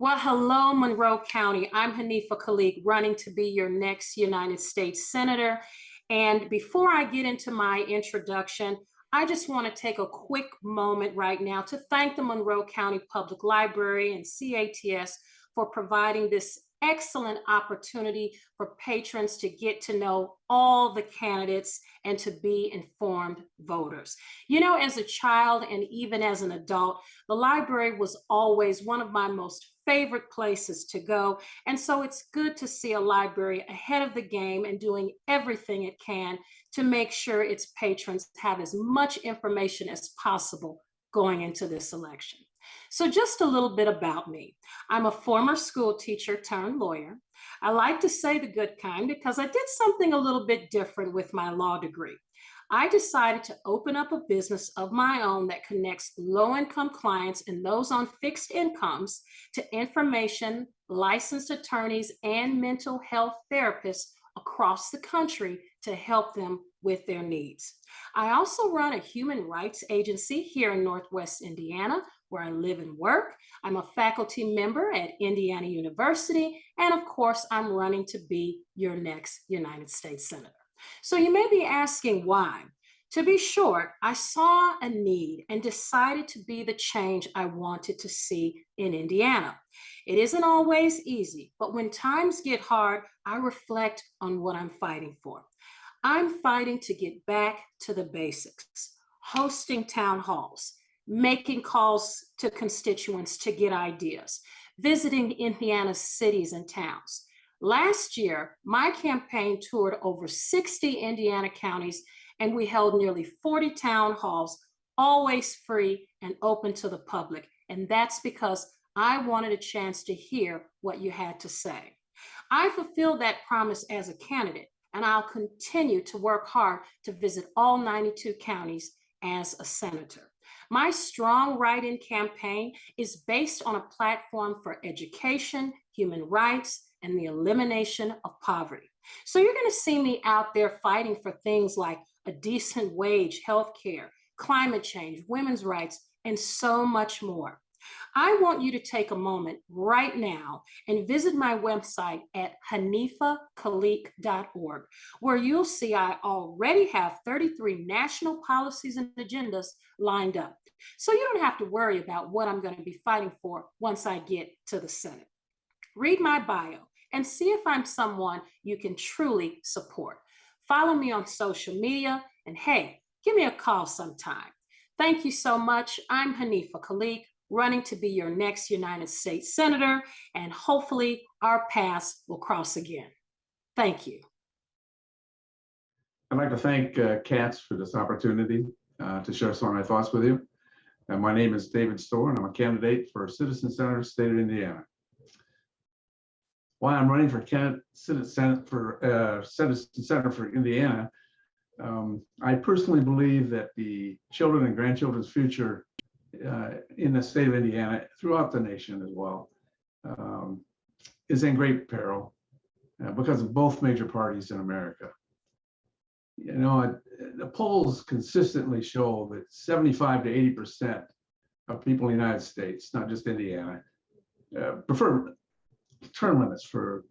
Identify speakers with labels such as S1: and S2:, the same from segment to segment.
S1: Well, hello, Monroe County. I'm Hanifa Khalik, running to be your next United States Senator. And before I get into my introduction, I just want to take a quick moment right now to thank the Monroe County Public Library and CATS for providing this excellent opportunity for patrons to get to know all the candidates and to be informed voters. You know, as a child and even as an adult, the library was always one of my most favorite places to go. And so it's good to see a library ahead of the game and doing everything it can to make sure its patrons have as much information as possible going into this election. So just a little bit about me. I'm a former school teacher turned lawyer. I like to say the good kind because I did something a little bit different with my law degree. I decided to open up a business of my own that connects low-income clients and those on fixed incomes to information, licensed attorneys, and mental health therapists across the country to help them with their needs. I also run a human rights agency here in Northwest Indiana, where I live and work. I'm a faculty member at Indiana University, and of course, I'm running to be your next United States Senator. So you may be asking why. To be short, I saw a need and decided to be the change I wanted to see in Indiana. It isn't always easy, but when times get hard, I reflect on what I'm fighting for. I'm fighting to get back to the basics, hosting town halls, making calls to constituents to get ideas, visiting Indiana's cities and towns. Last year, my campaign toured over 60 Indiana counties, and we held nearly 40 town halls, always free and open to the public. And that's because I wanted a chance to hear what you had to say. I fulfilled that promise as a candidate, and I'll continue to work hard to visit all 92 counties as a senator. My Strong Write-In campaign is based on a platform for education, human rights, and the elimination of poverty. So you're going to see me out there fighting for things like a decent wage, healthcare, climate change, women's rights, and so much more. I want you to take a moment right now and visit my website at hanifakhalik.org, where you'll see I already have 33 national policies and agendas lined up. So you don't have to worry about what I'm going to be fighting for once I get to the Senate. Read my bio and see if I'm someone you can truly support. Follow me on social media, and hey, give me a call sometime. Thank you so much. I'm Hanifa Khalik, running to be your next United States Senator, and hopefully our paths will cross again. Thank you.
S2: I'd like to thank CATS for this opportunity to share some of my thoughts with you. My name is David Storr, and I'm a candidate for Citizen Senator, State of Indiana. Why I'm running for Citizen Senator for Indiana, I personally believe that the children and grandchildren's future in the state of Indiana, throughout the nation as well, is in great peril because of both major parties in America. You know, the polls consistently show that 75 to 80% of people in the United States, not just Indiana, prefer term limits for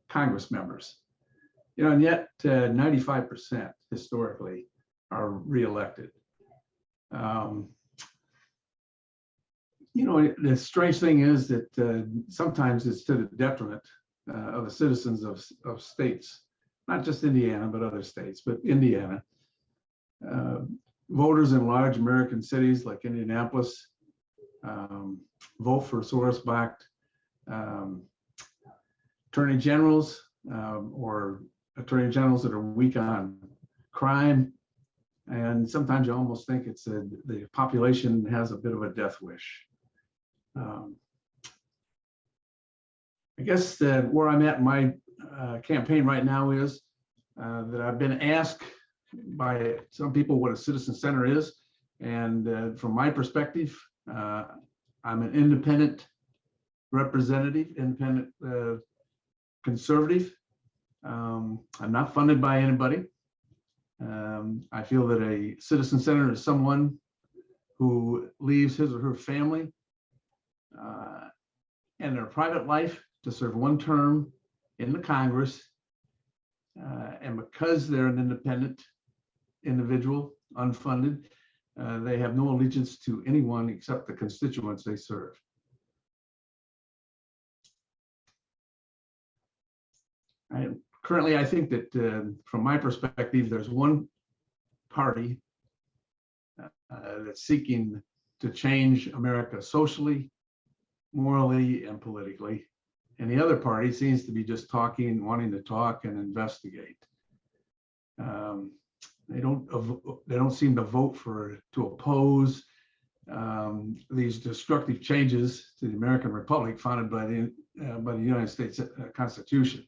S2: Congress members. You know, and yet 95% historically are reelected. You know, the strange thing is that sometimes it's to the detriment of the citizens of states, not just Indiana, but other states, but Indiana. Voters in large American cities like Indianapolis vote for Soros-backed attorney generals or attorney generals that are weak on crime. And sometimes you almost think it's the population has a bit of a death wish. I guess that where I'm at in my campaign right now is that I've been asked by some people what a citizen center is. And from my perspective, I'm an independent representative, independent conservative. I'm not funded by anybody. I feel that a citizen senator is someone who leaves his or her family and their private life to serve one term in the Congress. And because they're an independent individual, unfunded, they have no allegiance to anyone except the constituents they serve. Currently, I think that from my perspective, there's one party that's seeking to change America socially, morally, and politically. And the other party seems to be just talking, wanting to talk and investigate. They don't seem to vote to oppose these destructive changes to the American Republic founded by the United States Constitution.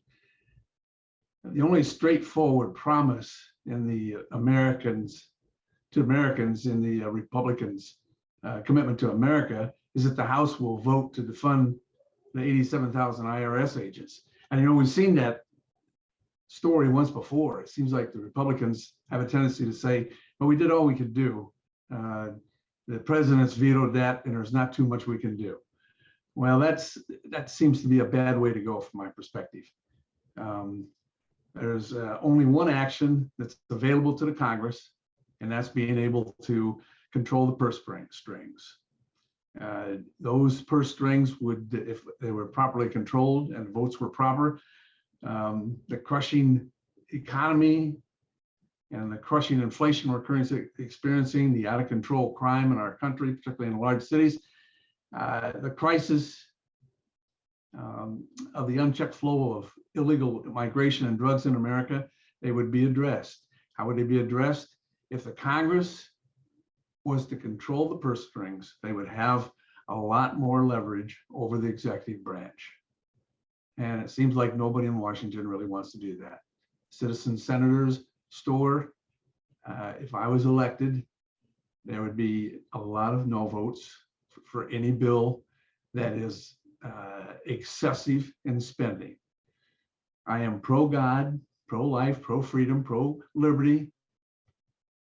S2: The only straightforward promise in the Americans in the Republicans' commitment to America is that the House will vote to defund the 87,000 IRS agents. And we've seen that story once before. It seems like the Republicans have a tendency to say, well, we did all we could do. The president's vetoed that, and there's not too much we can do. Well, that seems to be a bad way to go from my perspective. There's only one action that's available to the Congress, and that's being able to control the purse strings. Those purse strings would, if they were properly controlled and votes were proper, the crushing economy and the crushing inflation we're currently experiencing, the out of control crime in our country, particularly in large cities, the crisis of the unchecked flow of illegal migration and drugs in America, they would be addressed. How would they be addressed? If the Congress was to control the purse strings, they would have a lot more leverage over the executive branch. And it seems like nobody in Washington really wants to do that. Citizen senators store, if I was elected, there would be a lot of no votes for any bill that is excessive in spending. I am pro-God, pro-life, pro-freedom, pro-liberty,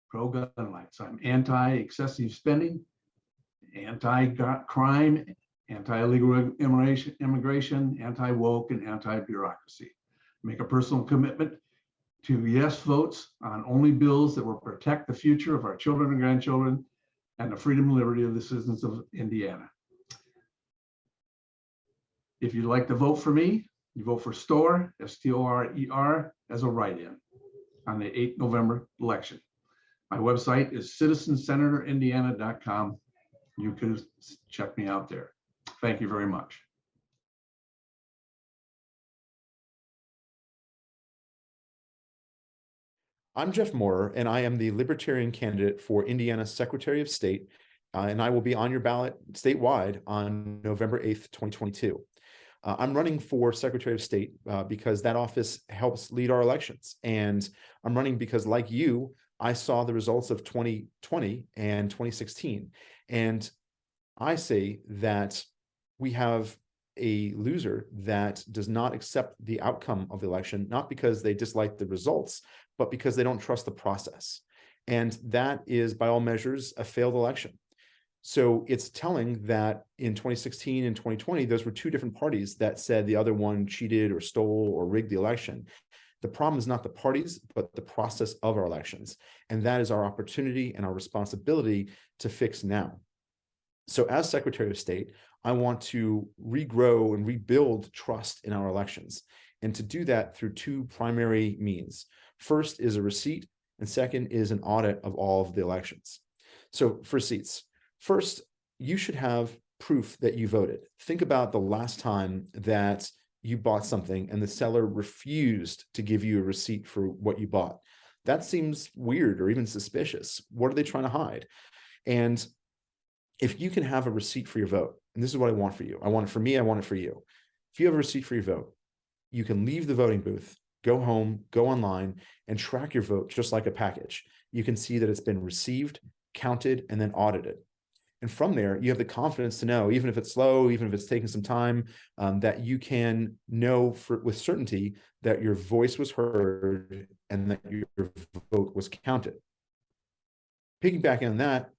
S2: pro-gun rights. I'm anti-excessive spending, anti-crime, anti-illegal immigration, anti-woke, and anti-bureaucracy. Make a personal commitment to yes votes on only bills that will protect the future of our children and grandchildren and the freedom and liberty of the citizens of Indiana. If you'd like to vote for me, you vote for STORE, S-T-O-R-E-R, as a write-in on the 8th November election. My website is citizensenatorindiana.com. You can check me out there. Thank you very much.
S3: I'm Jeff Maurer, and I am the Libertarian candidate for Indiana Secretary of State, and I will be on your ballot statewide on November 8th, 2022. I'm running for Secretary of State because that office helps lead our elections. And I'm running because, like you, I saw the results of 2020 and 2016. And I say that we have a loser that does not accept the outcome of the election, not because they dislike the results, but because they don't trust the process. And that is, by all measures, a failed election. So it's telling that in 2016 and 2020, those were two different parties that said the other one cheated or stole or rigged the election. The problem is not the parties, but the process of our elections. And that is our opportunity and our responsibility to fix now. So as Secretary of State, I want to regrow and rebuild trust in our elections. And to do that through two primary means. First is a receipt, and second is an audit of all of the elections. So for receipts, first, you should have proof that you voted. Think about the last time that you bought something and the seller refused to give you a receipt for what you bought. That seems weird or even suspicious. What are they trying to hide? And if you can have a receipt for your vote, and this is what I want for you. I want it for me, I want it for you. If you have a receipt for your vote, you can leave the voting booth, go home, go online, and track your vote just like a package. You can see that it's been received, counted, and then audited. And from there, you have the confidence to know, even if it's slow, even if it's taking some time, that you can know with certainty that your voice was heard and that your vote was counted. Piggybacking on that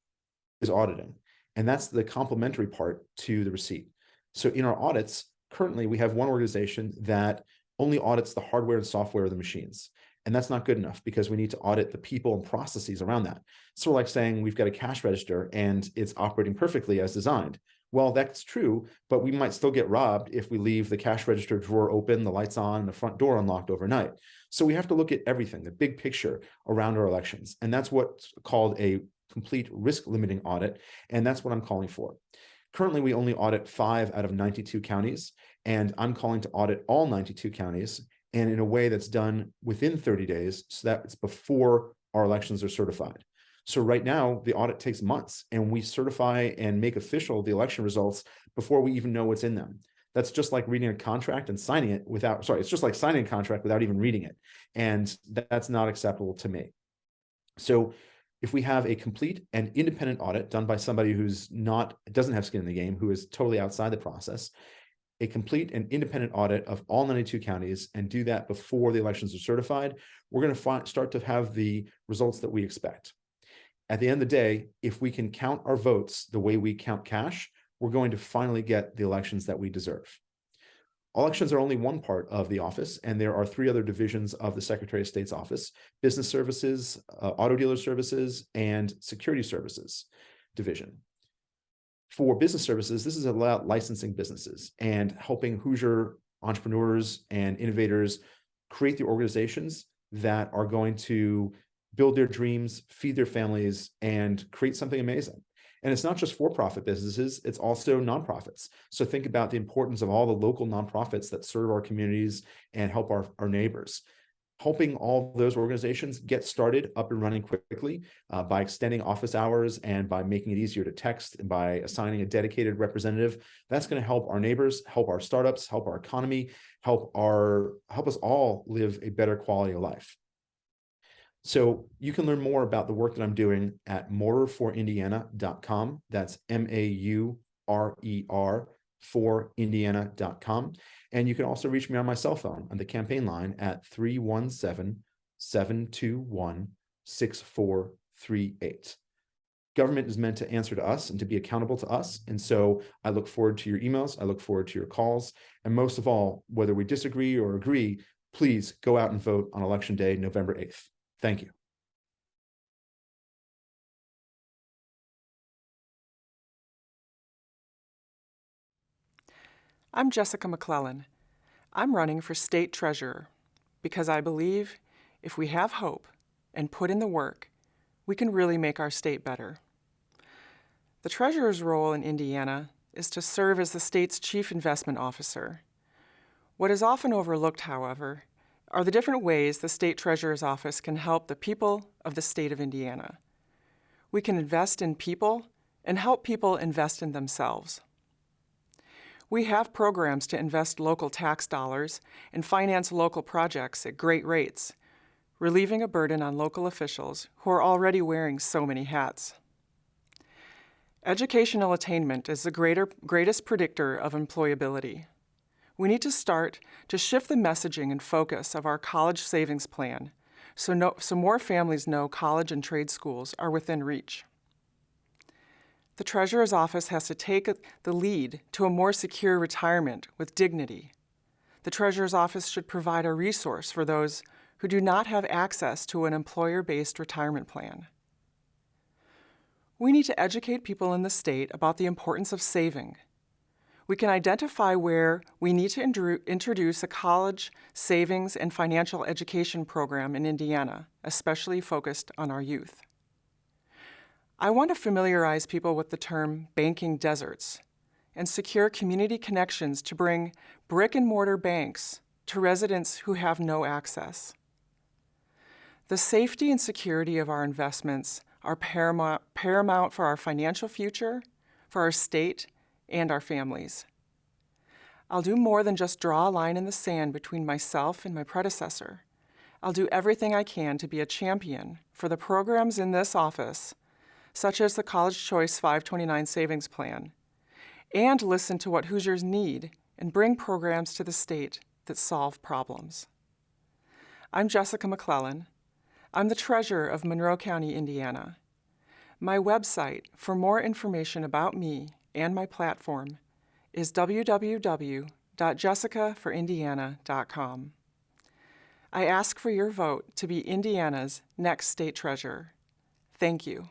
S3: is auditing. And that's the complementary part to the receipt. So in our audits, currently we have one organization that only audits the hardware and software of the machines. And that's not good enough because we need to audit the people and processes around that. So we're like saying we've got a cash register and it's operating perfectly as designed. Well, that's true, but we might still get robbed if we leave the cash register drawer open, the lights on, and the front door unlocked overnight. So we have to look at everything, the big picture around our elections. And that's what's called a complete risk limiting audit. And that's what I'm calling for. Currently, we only audit 5 out of 92 counties, and I'm calling to audit all 92 counties, and in a way that's done within 30 days so that it's before our elections are certified. So right now, the audit takes months, and we certify and make official the election results before we even know what's in them. That's just like reading a contract and signing it without, sorry, it's just like signing a contract without even reading it. And that's not acceptable to me. So if we have a complete and independent audit done by somebody who's not, doesn't have skin in the game, who is totally outside the process, a complete and independent audit of all 92 counties and do that before the elections are certified, we're going to start to have the results that we expect. At the end of the day, if we can count our votes the way we count cash, we're going to finally get the elections that we deserve. Elections are only one part of the office, and there are 3 other divisions of the Secretary of State's office: business services, auto dealer services, and security services division. For business services, this is about licensing businesses and helping Hoosier entrepreneurs and innovators create the organizations that are going to build their dreams, feed their families, and create something amazing. And it's not just for-profit businesses, it's also nonprofits. So think about the importance of all the local nonprofits that serve our communities and help our neighbors. Helping all those organizations get started up and running quickly by extending office hours and by making it easier to text and by assigning a dedicated representative. That's going to help our neighbors, help our startups, help our economy, help us all live a better quality of life. So you can learn more about the work that I'm doing at maurer4indiana.com. That's MAURER for Indiana.com. And you can also reach me on my cell phone on the campaign line at 317-721-6438. Government is meant to answer to us and to be accountable to us. And so I look forward to your emails. I look forward to your calls. And most of all, whether we disagree or agree, please go out and vote on Election Day, November 8th. Thank you.
S4: I'm Jessica McClellan. I'm running for state treasurer because I believe if we have hope and put in the work, we can really make our state better. The treasurer's role in Indiana is to serve as the state's chief investment officer. What is often overlooked, however, are the different ways the state treasurer's office can help the people of the state of Indiana. We can invest in people and help people invest in themselves. We have programs to invest local tax dollars and finance local projects at great rates, relieving a burden on local officials who are already wearing so many hats. Educational attainment is the greatest predictor of employability. We need to start to shift the messaging and focus of our college savings plan so more families know college and trade schools are within reach. The treasurer's office has to take the lead to a more secure retirement with dignity. The treasurer's office should provide a resource for those who do not have access to an employer-based retirement plan. We need to educate people in the state about the importance of saving. We can identify where we need to introduce a college savings and financial education program in Indiana, especially focused on our youth. I want to familiarize people with the term banking deserts and secure community connections to bring brick and mortar banks to residents who have no access. The safety and security of our investments are paramount for our financial future, for our state, and our families. I'll do more than just draw a line in the sand between myself and my predecessor. I'll do everything I can to be a champion for the programs in this office, such as the College Choice 529 Savings Plan, and listen to what Hoosiers need and bring programs to the state that solve problems. I'm Jessica McClellan. I'm the treasurer of Monroe County, Indiana. My website for more information about me and my platform is www.jessicaforindiana.com. I ask for your vote to be Indiana's next state treasurer. Thank you.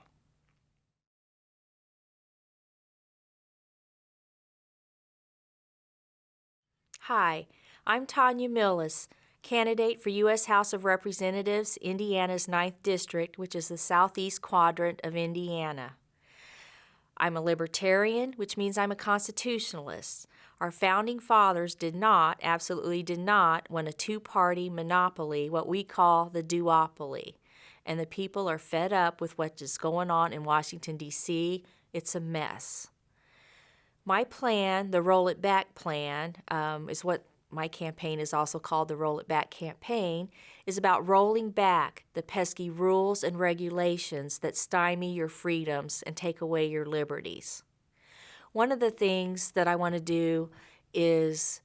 S5: Hi, I'm Tanya Millis, candidate for U.S. House of Representatives, Indiana's 9th District, which is the southeast quadrant of Indiana. I'm a libertarian, which means I'm a constitutionalist. Our founding fathers absolutely did not, want a two-party monopoly, what we call the duopoly. And the people are fed up with what is going on in Washington, D.C. It's a mess. My plan, the Roll It Back plan, is what my campaign is also called the Roll It Back campaign, is about rolling back the pesky rules and regulations that stymie your freedoms and take away your liberties. One of the things that I want to do is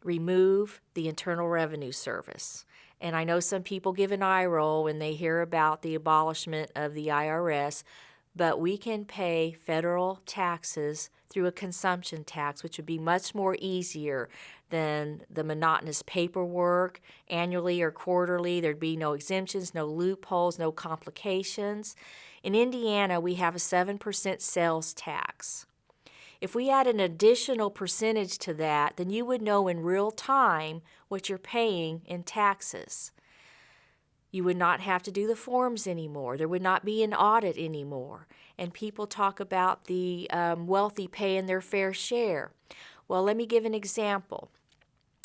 S5: remove the Internal Revenue Service. And I know some people give an eye roll when they hear about the abolishment of the IRS, but we can pay federal taxes through a consumption tax, which would be much more easier than the monotonous paperwork annually or quarterly. There'd be no exemptions, no loopholes, no complications. In Indiana, we have a 7% sales tax. If we add an additional percentage to that, then you would know in real time what you're paying in taxes. You would not have to do the forms anymore. There would not be an audit anymore. And people talk about the wealthy paying their fair share. Well, let me give an example.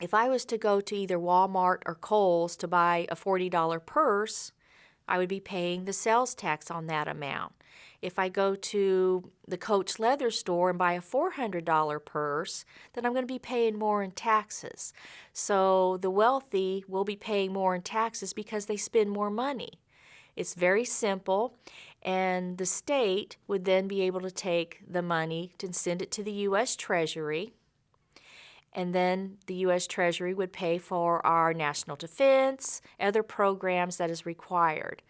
S5: If I was to go to either Walmart or Kohl's to buy a $40 purse, I would be paying the sales tax on that amount. If I go to the Coach leather store and buy a $400 purse, then I'm going to be paying more in taxes. So the wealthy will be paying more in taxes because they spend more money. It's very simple, and the state would then be able to take the money and send it to the U.S. Treasury, and then the U.S. Treasury would pay for our national defense, other programs that is required.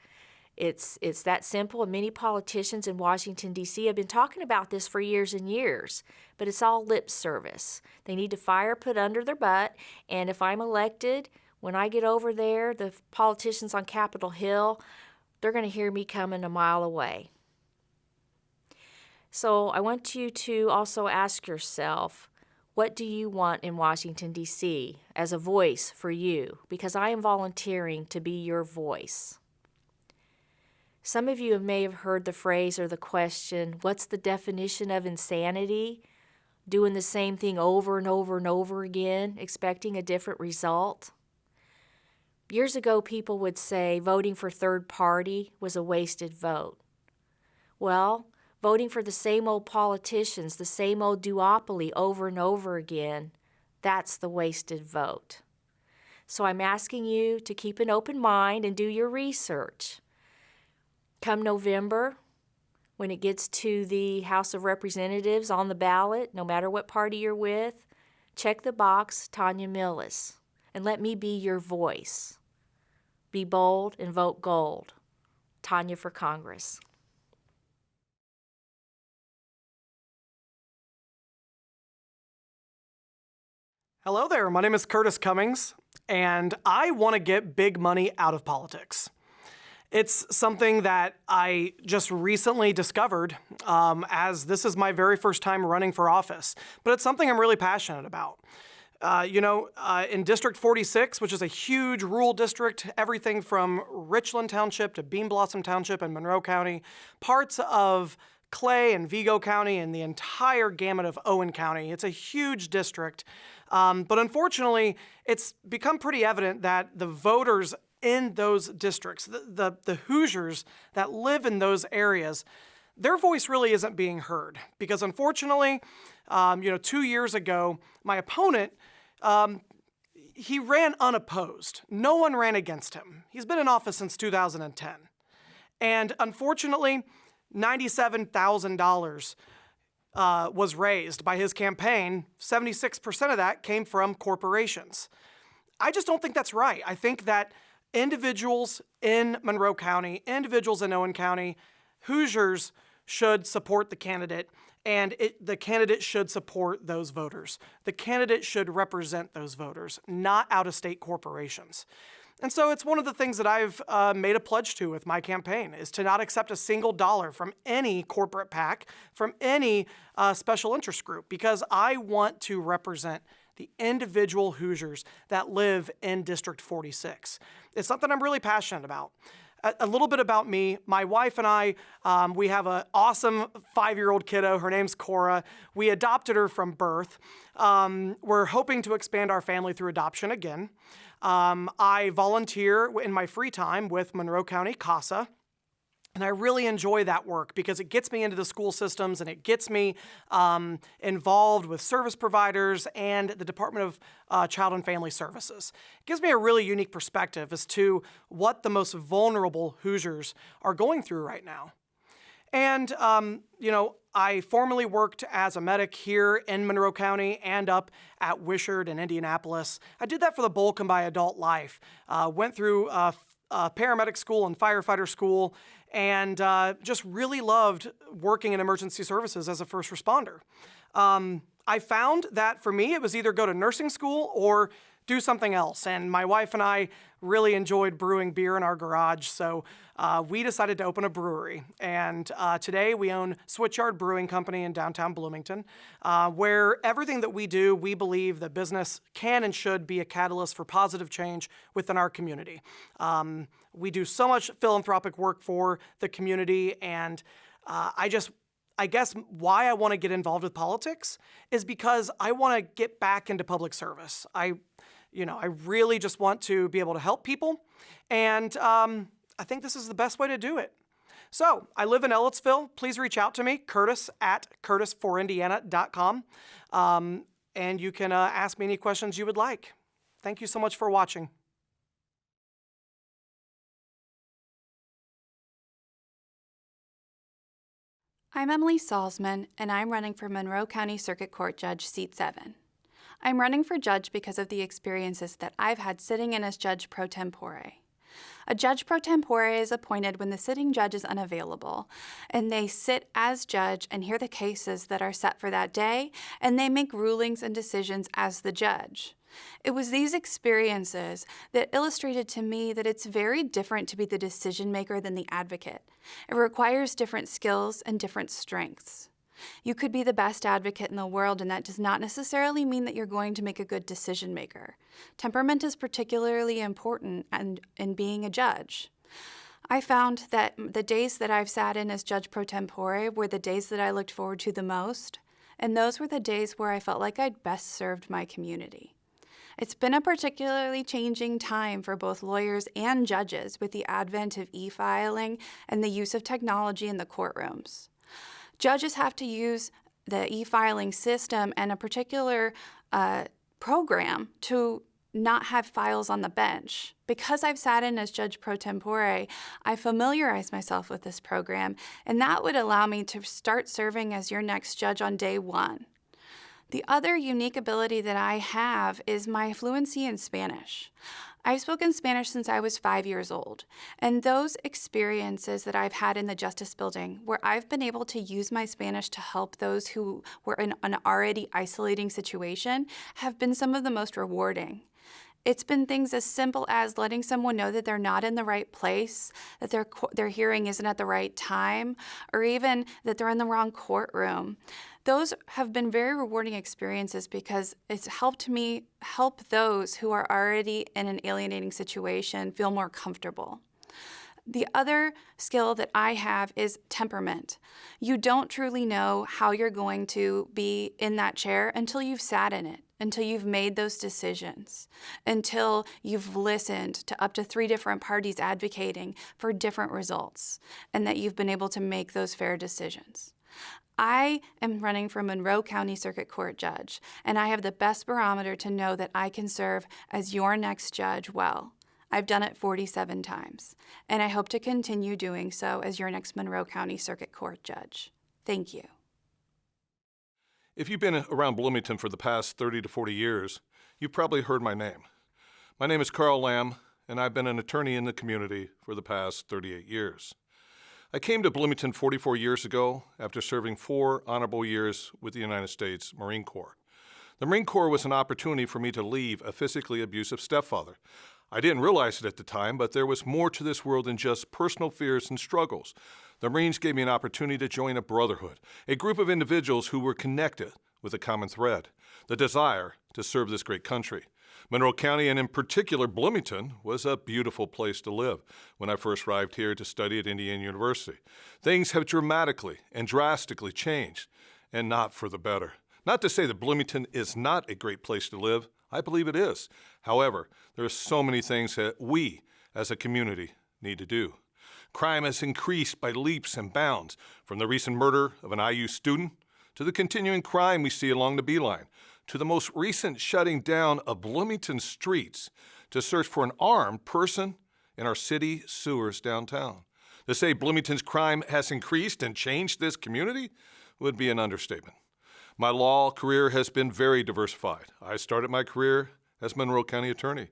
S5: It's that simple, and many politicians in Washington, D.C. have been talking about this for years and years, but it's all lip service. They need to fire put under their butt, and if I'm elected, when I get over there, the politicians on Capitol Hill, they're going to hear me coming a mile away. So I want you to also ask yourself, what do you want in Washington, D.C. as a voice for you? Because I am volunteering to be your voice. Some of you may have heard the phrase or the question, what's the definition of insanity? Doing the same thing over and over and over again, expecting a different result. Years ago, people would say voting for third party was a wasted vote. Well, voting for the same old politicians, the same old duopoly over and over again, that's the wasted vote. So I'm asking you to keep an open mind and do your research. Come November, when it gets to the House of Representatives on the ballot, no matter what party you're with, check the box, Tanya Millis, and let me be your voice. Be bold and vote gold. Tanya for Congress.
S6: Hello there, my name is Curtis Cummings, and I want to get big money out of politics. It's something that I just recently discovered as this is my very first time running for office, but it's something I'm really passionate about. In District 46, which is a huge rural district, everything from Richland Township to Bean Blossom Township and Monroe County, parts of Clay and Vigo County, and the entire gamut of Owen County. It's a huge district, but unfortunately, it's become pretty evident that the voters in those districts, the Hoosiers that live in those areas, their voice really isn't being heard. Because unfortunately, 2 years ago, my opponent, he ran unopposed. No one ran against him. He's been in office since 2010. And unfortunately, $97,000 was raised by his campaign. 76% of that came from corporations. I just don't think that's right. I think that individuals in Monroe County, individuals in Owen County, Hoosiers should support the candidate And the candidate should support those voters. The candidate should represent those voters, not out-of-state corporations. And so it's one of the things that I've made a pledge to with my campaign, is to not accept a single dollar from any corporate PAC, from any special interest group, because I want to represent the individual Hoosiers that live in District 46. It's something I'm really passionate about. A little bit about me. My wife and I, we have an awesome 5-year-old kiddo. Her name's Cora. We adopted her from birth. We're hoping to expand our family through adoption again. I volunteer in my free time with Monroe County CASA. And I really enjoy that work because it gets me into the school systems and it gets me involved with service providers and the Department of Child and Family Services. It gives me a really unique perspective as to what the most vulnerable Hoosiers are going through right now. And, I formerly worked as a medic here in Monroe County and up at Wishart in Indianapolis. I did that for the bulk of my adult life. Went through paramedic school and firefighter school, and just really loved working in emergency services as a first responder. I found that for me, it was either go to nursing school or do something else. And my wife and I really enjoyed brewing beer in our garage, so we decided to open a brewery. And today we own Switchyard Brewing Company in downtown Bloomington, where everything that we do, we believe that business can and should be a catalyst for positive change within our community. We do so much philanthropic work for the community, and I guess why I want to get involved with politics is because I want to get back into public service. I really just want to be able to help people, and I think this is the best way to do it. So I live in Ellettsville. Please reach out to me, curtis@curtisforindiana.com, and you can ask me any questions you would like. Thank you so much for watching.
S7: I'm Emily Salzman, and I'm running for Monroe County Circuit Court Judge, Seat 7. I'm running for judge because of the experiences that I've had sitting in as judge pro tempore. A judge pro tempore is appointed when the sitting judge is unavailable, and they sit as judge and hear the cases that are set for that day, and they make rulings and decisions as the judge. It was these experiences that illustrated to me that it's very different to be the decision maker than the advocate. It requires different skills and different strengths. You could be the best advocate in the world, and that does not necessarily mean that you're going to make a good decision maker. Temperament is particularly important in being a judge. I found that the days that I've sat in as judge pro tempore were the days that I looked forward to the most, and those were the days where I felt like I'd best served my community. It's been a particularly changing time for both lawyers and judges with the advent of e-filing and the use of technology in the courtrooms. Judges have to use the e-filing system and a particular program to not have files on the bench. Because I've sat in as judge pro tempore, I familiarized myself with this program, and that would allow me to start serving as your next judge on day one. The other unique ability that I have is my fluency in Spanish. I've spoken Spanish since I was 5 years old, and those experiences that I've had in the Justice Building, where I've been able to use my Spanish to help those who were in an already isolating situation, have been some of the most rewarding. It's been things as simple as letting someone know that they're not in the right place, that their hearing isn't at the right time, or even that they're in the wrong courtroom. Those have been very rewarding experiences because it's helped me help those who are already in an alienating situation feel more comfortable. The other skill that I have is temperament. You don't truly know how you're going to be in that chair until you've sat in it, until you've made those decisions, until you've listened to up to 3 different parties advocating for different results, and that you've been able to make those fair decisions. I am running for Monroe County Circuit Court Judge, and I have the best barometer to know that I can serve as your next judge well. I've done it 47 times, and I hope to continue doing so as your next Monroe County Circuit Court Judge. Thank you.
S8: If you've been around Bloomington for the past 30 to 40 years, you've probably heard my name. My name is Carl Lamb, and I've been an attorney in the community for the past 38 years. I came to Bloomington 44 years ago after serving 4 honorable years with the United States Marine Corps. The Marine Corps was an opportunity for me to leave a physically abusive stepfather. I didn't realize it at the time, but there was more to this world than just personal fears and struggles. The Marines gave me an opportunity to join a brotherhood, a group of individuals who were connected with a common thread, the desire to serve this great country. Monroe County, and in particular Bloomington, was a beautiful place to live when I first arrived here to study at Indiana University. Things have dramatically and drastically changed, and not for the better. Not to say that Bloomington is not a great place to live. I believe it is. However, there are so many things that we, as a community, need to do. Crime has increased by leaps and bounds, from the recent murder of an IU student to the continuing crime we see along the Beeline, to the most recent shutting down of Bloomington streets to search for an armed person in our city sewers downtown. To say Bloomington's crime has increased and changed this community would be an understatement. My law career has been very diversified. I started my career as Monroe County Attorney,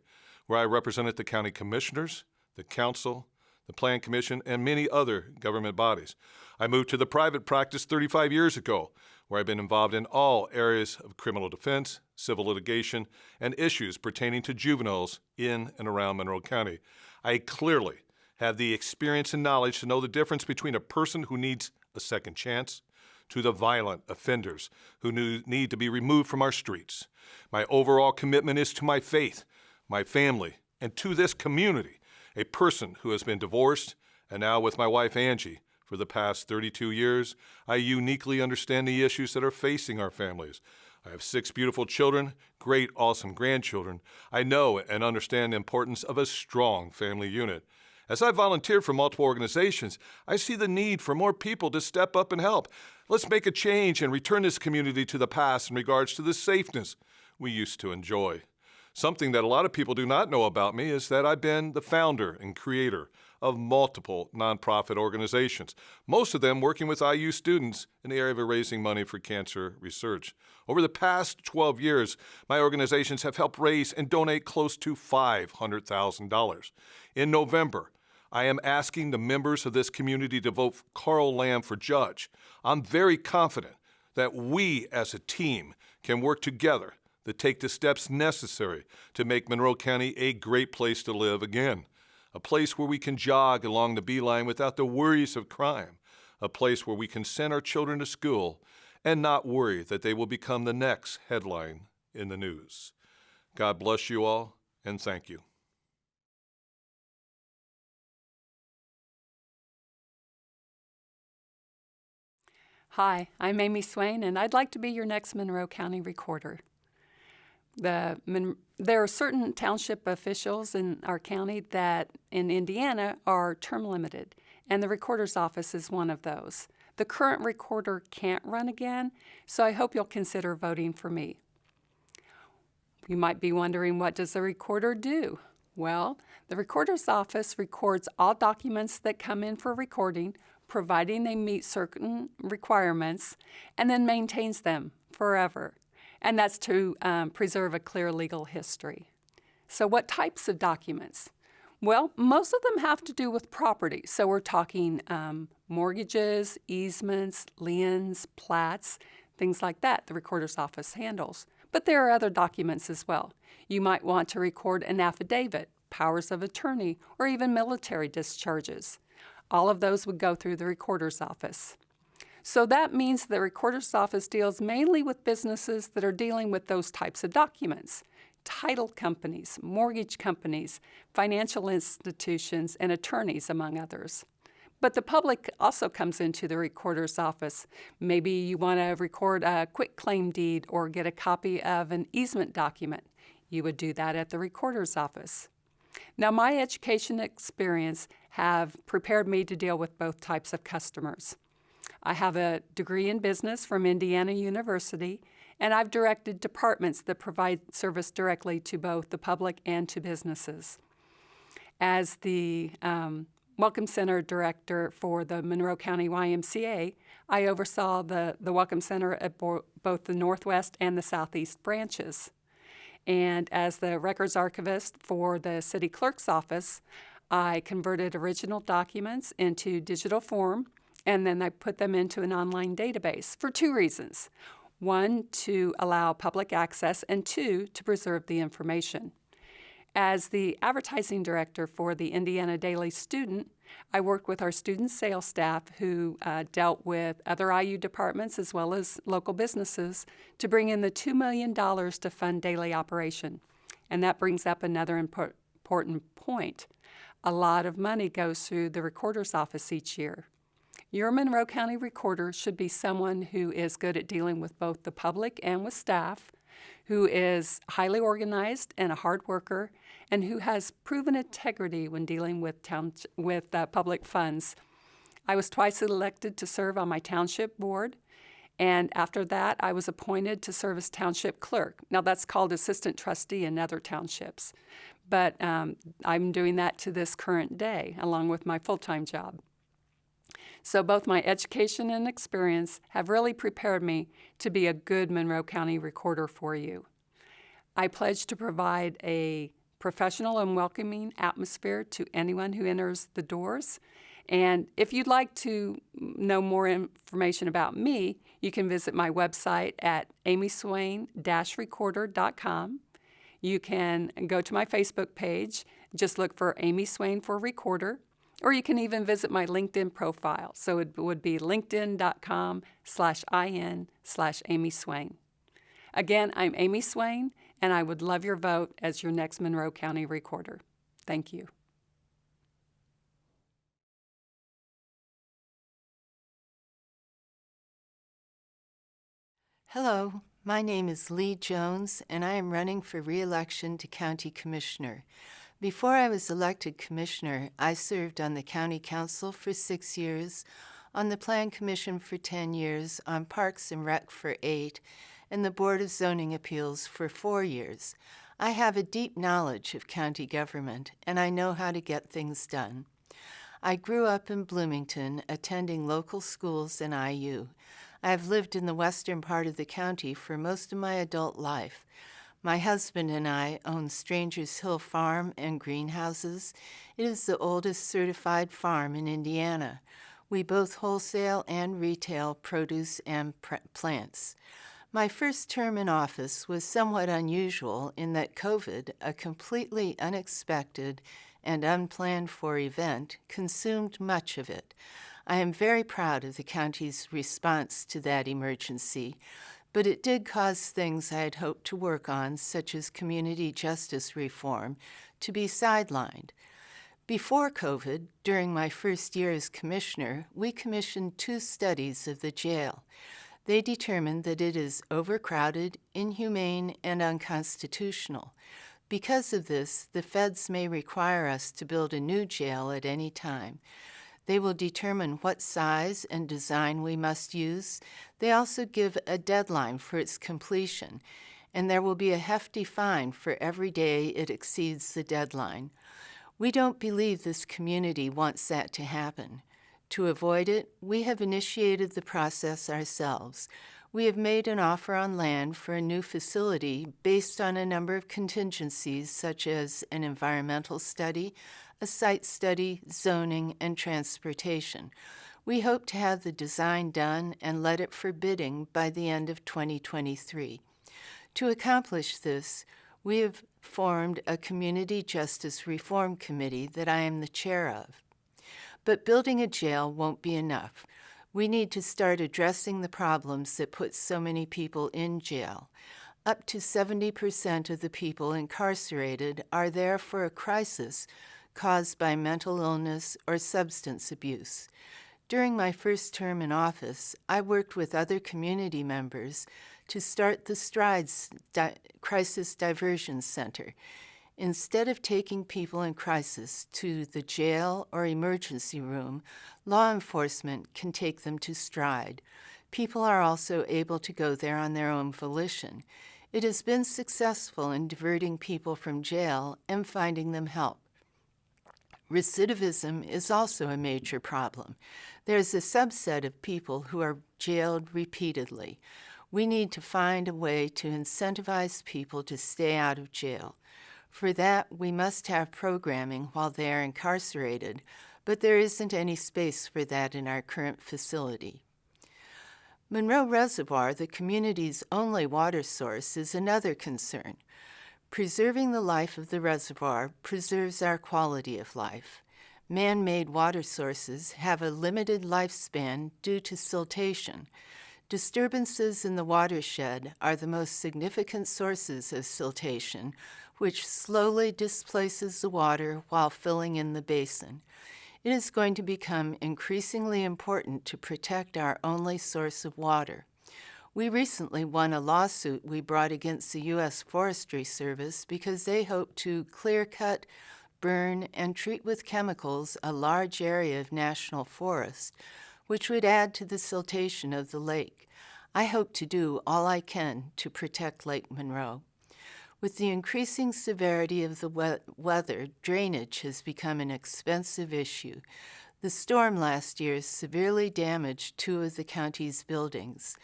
S8: where I represented the county commissioners, the council, the Plan Commission, and many other government bodies. I moved to the private practice 35 years ago, where I've been involved in all areas of criminal defense, civil litigation, and issues pertaining to juveniles in and around Monroe County. I clearly have the experience and knowledge to know the difference between a person who needs a second chance to the violent offenders who need to be removed from our streets. My overall commitment is to my faith, my family, and to this community, a person who has been divorced, and now with my wife Angie, for the past 32 years, I uniquely understand the issues that are facing our families. I have 6 beautiful children, great, awesome grandchildren. I know and understand the importance of a strong family unit. As I volunteered for multiple organizations, I see the need for more people to step up and help. Let's make a change and return this community to the past in regards to the safeness we used to enjoy. Something that a lot of people do not know about me is that I've been the founder and creator of multiple nonprofit organizations, most of them working with IU students in the area of raising money for cancer research. Over the past 12 years, my organizations have helped raise and donate close to $500,000. In November, I am asking the members of this community to vote Carl Lamb for judge. I'm very confident that we as a team can work together to take the steps necessary to make Monroe County a great place to live again. A place where we can jog along the Beeline without the worries of crime. A place where we can send our children to school and not worry that they will become the next headline in the news. God bless you all, and thank you.
S9: Hi, I'm Amy Swain, and I'd like to be your next Monroe County recorder. There are certain township officials in our county that in Indiana are term limited, and the recorder's office is one of those. The current recorder can't run again, so I hope you'll consider voting for me. You might be wondering, what does the recorder do? Well, the recorder's office records all documents that come in for recording, providing they meet certain requirements, and then maintains them forever. And that's to preserve a clear legal history. So what types of documents? Well, most of them have to do with property. So we're talking mortgages, easements, liens, plats, things like that the recorder's office handles. But there are other documents as well. You might want to record an affidavit, powers of attorney, or even military discharges. All of those would go through the recorder's office. So that means the recorder's office deals mainly with businesses that are dealing with those types of documents: title companies, mortgage companies, financial institutions, and attorneys, among others. But the public also comes into the recorder's office. Maybe you want to record a quitclaim deed or get a copy of an easement document. You would do that at the recorder's office. Now, my education experience have prepared me to deal with both types of customers. I have a degree in business from Indiana University, and I've directed departments that provide service directly to both the public and to businesses. As the Welcome Center Director for the Monroe County YMCA, I oversaw the Welcome Center at both the Northwest and the Southeast branches. And as the records archivist for the city clerk's office, I converted original documents into digital form, and then I put them into an online database for two reasons. One, to allow public access, and two, to preserve the information. As the advertising director for the Indiana Daily Student, I worked with our student sales staff who dealt with other IU departments as well as local businesses to bring in the $2 million to fund daily operation. And that brings up another important point. A lot of money goes through the recorder's office each year. Your Monroe County recorder should be someone who is good at dealing with both the public and with staff, who is highly organized and a hard worker, and who has proven integrity when dealing with public funds. I was twice elected to serve on my township board, and after that, I was appointed to serve as township clerk. Now, that's called assistant trustee in other townships, but I'm doing that to this current day, along with my full-time job. So both my education and experience have really prepared me to be a good Monroe County recorder for you. I pledge to provide a professional and welcoming atmosphere to anyone who enters the doors. And if you'd like to know more information about me, you can visit my website at amyswain-recorder.com. You can go to my Facebook page, just look for Amy Swain for Recorder, or you can even visit my LinkedIn profile. So it would be linkedin.com/in/Amy Swain. Again, I'm Amy Swain, and I would love your vote as your next Monroe County recorder. Thank you.
S10: Hello, my name is Lee Jones, and I am running for re-election to County Commissioner. Before I was elected commissioner, I served on the County Council for 6 years, on the Plan Commission for 10 years, on Parks and Rec for 8, and the Board of Zoning Appeals for 4 years. I have a deep knowledge of county government, and I know how to get things done. I grew up in Bloomington, attending local schools and IU. I have lived in the western part of the county for most of my adult life. My husband and I own Strangers Hill Farm and greenhouses. It is the oldest certified farm in Indiana. We both wholesale and retail produce and plants. My first term in office was somewhat unusual in that COVID, a completely unexpected and unplanned for event, consumed much of it. I am very proud of the county's response to that emergency, but it did cause things I had hoped to work on, such as community justice reform, to be sidelined. Before COVID, during my first year as commissioner, we commissioned 2 studies of the jail. They determined that it is overcrowded, inhumane, and unconstitutional. Because of this, the feds may require us to build a new jail at any time. They will determine what size and design we must use. They also give a deadline for its completion, and there will be a hefty fine for every day it exceeds the deadline. We don't believe this community wants that to happen. To avoid it, we have initiated the process ourselves. We have made an offer on land for a new facility based on a number of contingencies, such as an environmental study, a site study, zoning, and transportation. We hope to have the design done and let it for bidding by the end of 2023. To accomplish this, we have formed a Community Justice Reform Committee that I am the chair of. But building a jail won't be enough. We need to start addressing the problems that put so many people in jail. Up to 70% of the people incarcerated are there for a crisis caused by mental illness or substance abuse. During my first term in office, I worked with other community members to start the Strides Crisis Diversion Center. Instead of taking people in crisis to the jail or emergency room, law enforcement can take them to Stride. People are also able to go there on their own volition. It has been successful in diverting people from jail and finding them help. Recidivism is also a major problem. There's a subset of people who are jailed repeatedly. We need to find a way to incentivize people to stay out of jail. For that, we must have programming while they are incarcerated, but there isn't any space for that in our current facility. Monroe Reservoir, the community's only water source, is another concern. Preserving the life of the reservoir preserves our quality of life. Man-made water sources have a limited lifespan due to siltation. Disturbances in the watershed are the most significant sources of siltation, which slowly displaces the water while filling in the basin. It is going to become increasingly important to protect our only source of water. We recently won a lawsuit we brought against the U.S. Forestry Service because they hope to clear-cut, burn, and treat with chemicals a large area of national forest, which would add to the siltation of the lake. I hope to do all I can to protect Lake Monroe. With the increasing severity of the weather, drainage has become an expensive issue. The storm last year severely damaged 2 of the county's buildings.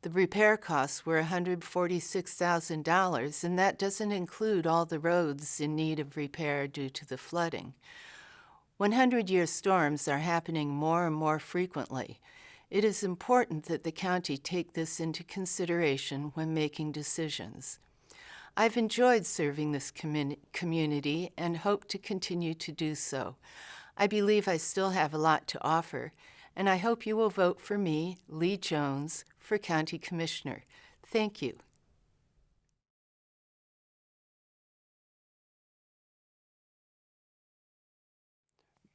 S10: The repair costs were $146,000, and that doesn't include all the roads in need of repair due to the flooding. 100-year storms are happening more and more frequently. It is important that the county take this into consideration when making decisions. I've enjoyed serving this community and hope to continue to do so. I believe I still have a lot to offer, and I hope you will vote for me, Lee Jones, for County Commissioner. Thank you.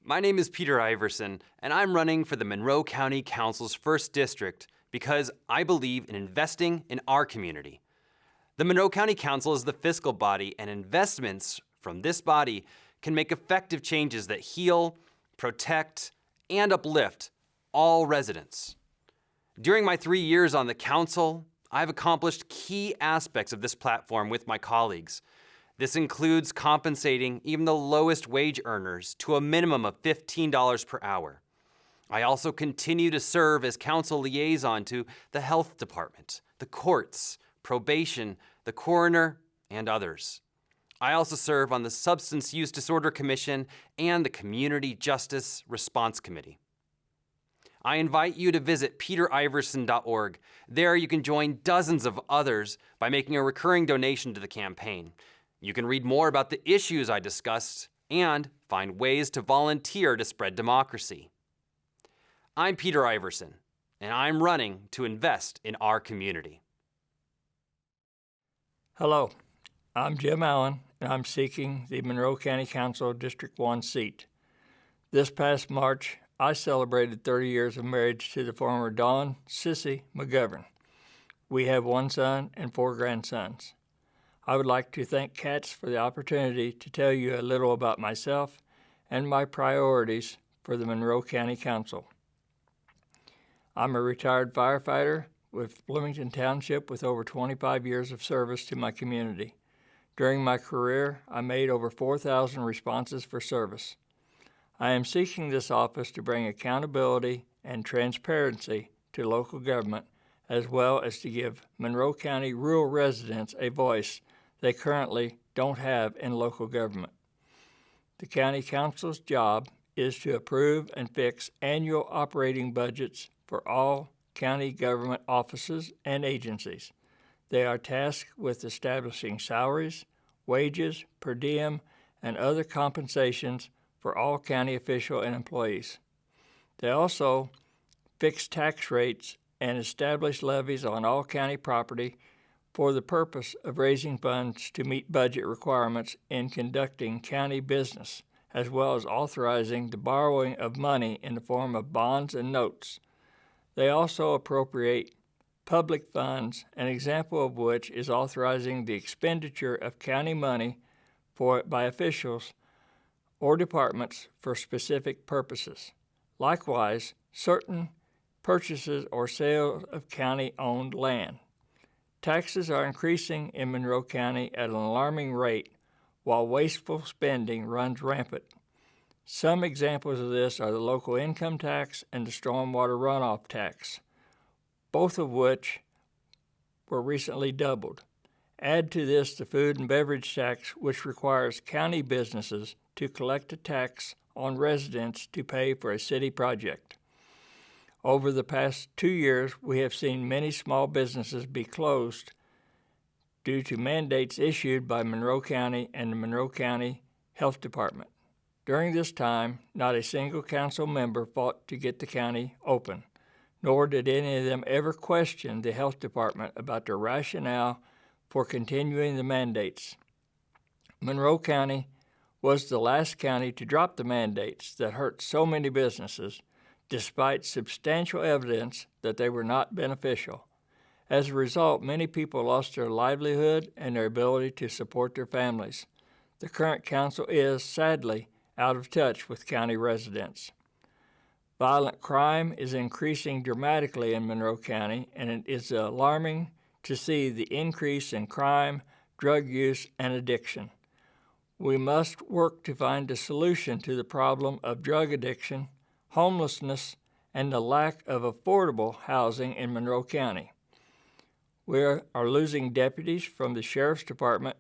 S11: My name is Peter Iverson, and I'm running for the Monroe County Council's 1st District because I believe in investing in our community. The Monroe County Council is the fiscal body, and investments from this body can make effective changes that heal, protect, and uplift all residents. During my 3 years on the council, I've accomplished key aspects of this platform with my colleagues. This includes compensating even the lowest wage earners to a minimum of $15 per hour. I also continue to serve as council liaison to the health department, the courts, probation, the coroner, and others. I also serve on the Substance Use Disorder Commission and the Community Justice Response Committee. I invite you to visit peteriverson.org. There you can join dozens of others by making a recurring donation to the campaign. You can read more about the issues I discussed and find ways to volunteer to spread democracy. I'm Peter Iverson, and I'm running to invest in our community.
S12: Hello, I'm Jim Allen, and I'm seeking the Monroe County Council District 1 seat. This past March, I celebrated 30 years of marriage to the former Dawn Sissy McGovern. We have 1 son and 4 grandsons. I would like to thank Katz for the opportunity to tell you a little about myself and my priorities for the Monroe County Council. I'm a retired firefighter with Bloomington Township with over 25 years of service to my community. During my career, I made over 4,000 responses for service. I am seeking this office to bring accountability and transparency to local government, as well as to give Monroe County rural residents a voice they currently don't have in local government. The County Council's job is to approve and fix annual operating budgets for all county government offices and agencies. They are tasked with establishing salaries, wages, per diem, and other compensations for all county official and employees. They also fix tax rates and establish levies on all county property for the purpose of raising funds to meet budget requirements in conducting county business, as well as authorizing the borrowing of money in the form of bonds and notes. They also appropriate public funds, an example of which is authorizing the expenditure of county money by officials or departments for specific purposes. Likewise, certain purchases or sales of county-owned land. Taxes are increasing in Monroe County at an alarming rate, while wasteful spending runs rampant. Some examples of this are the local income tax and the stormwater runoff tax, both of which were recently doubled, Add to this the food and beverage tax, which requires county businesses to collect a tax on residents to pay for a city project. Over the past 2 years, we have seen many small businesses be closed due to mandates issued by Monroe County and the Monroe County Health Department. During this time, not a single council member fought to get the county open, nor did any of them ever question the health department about their rationale for continuing the mandates. Monroe County was the last county to drop the mandates that hurt so many businesses, despite substantial evidence that they were not beneficial. As a result, many people lost their livelihood and their ability to support their families. The current council is, sadly, out of touch with county residents. Violent crime is increasing dramatically in Monroe County, and it is alarming to see the increase in crime, drug use, and addiction. We must work to find a solution to the problem of drug addiction, homelessness, and the lack of affordable housing in Monroe County. We are losing deputies from the Sheriff's Department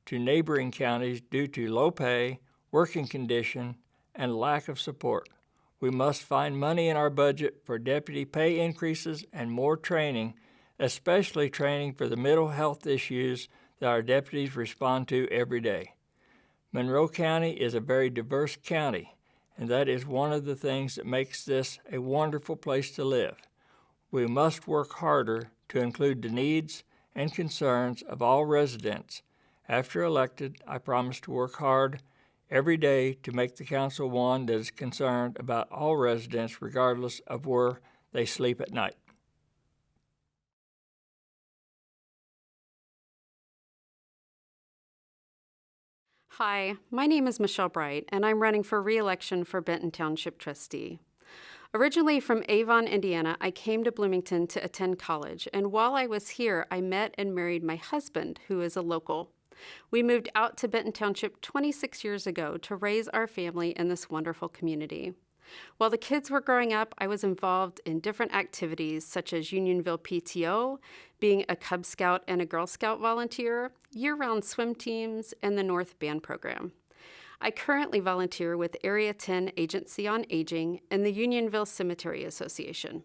S12: to neighboring counties due to low pay, working condition, and lack of support. We must find money in our budget for deputy pay increases and more training, especially training for the mental health issues that our deputies respond to every day. Monroe County is a very diverse county, and that is one of the things that makes this a wonderful place to live. We must work harder to include the needs and concerns of all residents. After elected, I promise to work hard every day to make the council one that is concerned about all residents regardless of where they sleep at night.
S13: Hi, my name is Michelle Bright, and I'm running for re-election for Benton Township Trustee. Originally from Avon, Indiana, I came to Bloomington to attend college, and while I was here, I met and married my husband, who is a local. We moved out to Benton Township 26 years ago to raise our family in this wonderful community. While the kids were growing up, I was involved in different activities such as Unionville PTO, being a Cub Scout and a Girl Scout volunteer, year-round swim teams, and the North Band program. I currently volunteer with Area 10 Agency on Aging and the Unionville Cemetery Association.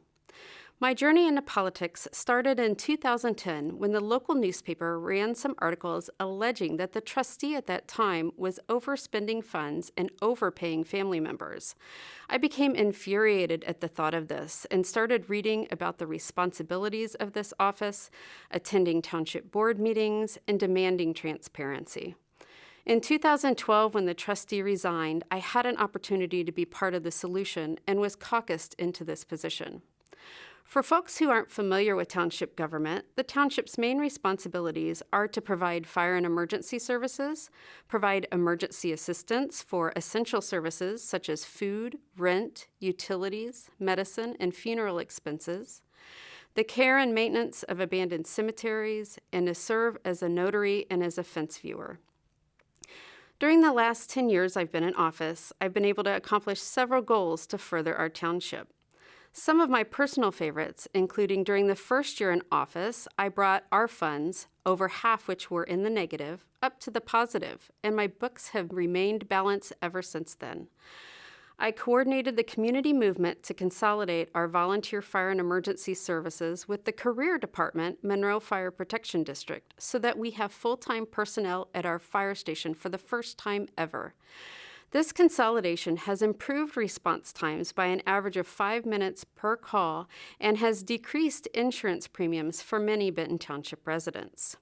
S13: My journey into politics started in 2010 when the local newspaper ran some articles alleging that the trustee at that time was overspending funds and overpaying family members. I became infuriated at the thought of this and started reading about the responsibilities of this office, attending township board meetings, and demanding transparency. In 2012, when the trustee resigned, I had an opportunity to be part of the solution and was caucused into this position. For folks who aren't familiar with township government, the township's main responsibilities are to provide fire and emergency services, provide emergency assistance for essential services such as food, rent, utilities, medicine, and funeral expenses, the care and maintenance of abandoned cemeteries, and to serve as a notary and as a fence viewer. During the last 10 years I've been in office, I've been able to accomplish several goals to further our township. Some of my personal favorites, including during the first year in office, I brought our funds, over half which were in the negative, up to the positive, and my books have remained balanced ever since then. I coordinated the community movement to consolidate our volunteer fire and emergency services with the career department, Monroe Fire Protection District, so that we have full-time personnel at our fire station for the first time ever. This consolidation has improved response times by an average of 5 minutes per call and has decreased insurance premiums for many Benton Township residents.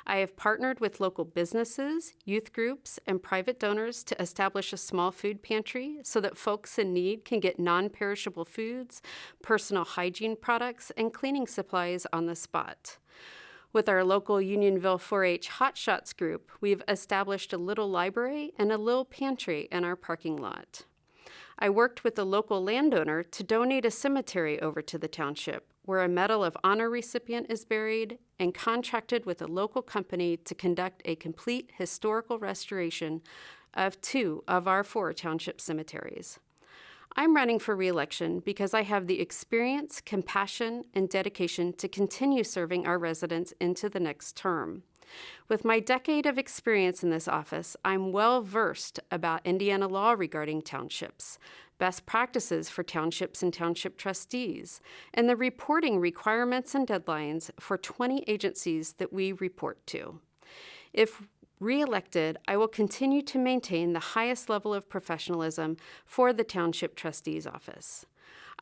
S13: I have partnered with local businesses, youth groups, and private donors to establish a small food pantry so that folks in need can get non-perishable foods, personal hygiene products, and cleaning supplies on the spot. With our local Unionville 4-H Hot Shots group, we've established a little library and a little pantry in our parking lot. I worked with a local landowner to donate a cemetery over to the township, where a Medal of Honor recipient is buried, and contracted with a local company to conduct a complete historical restoration of 2 of our 4 township cemeteries. I'm running for re-election because I have the experience, compassion, and dedication to continue serving our residents into the next term. With my decade of experience in this office, I'm well versed about Indiana law regarding townships, best practices for townships and township trustees, and the reporting requirements and deadlines for 20 agencies that we report to. If re-elected, I will continue to maintain the highest level of professionalism for the Township Trustee's Office.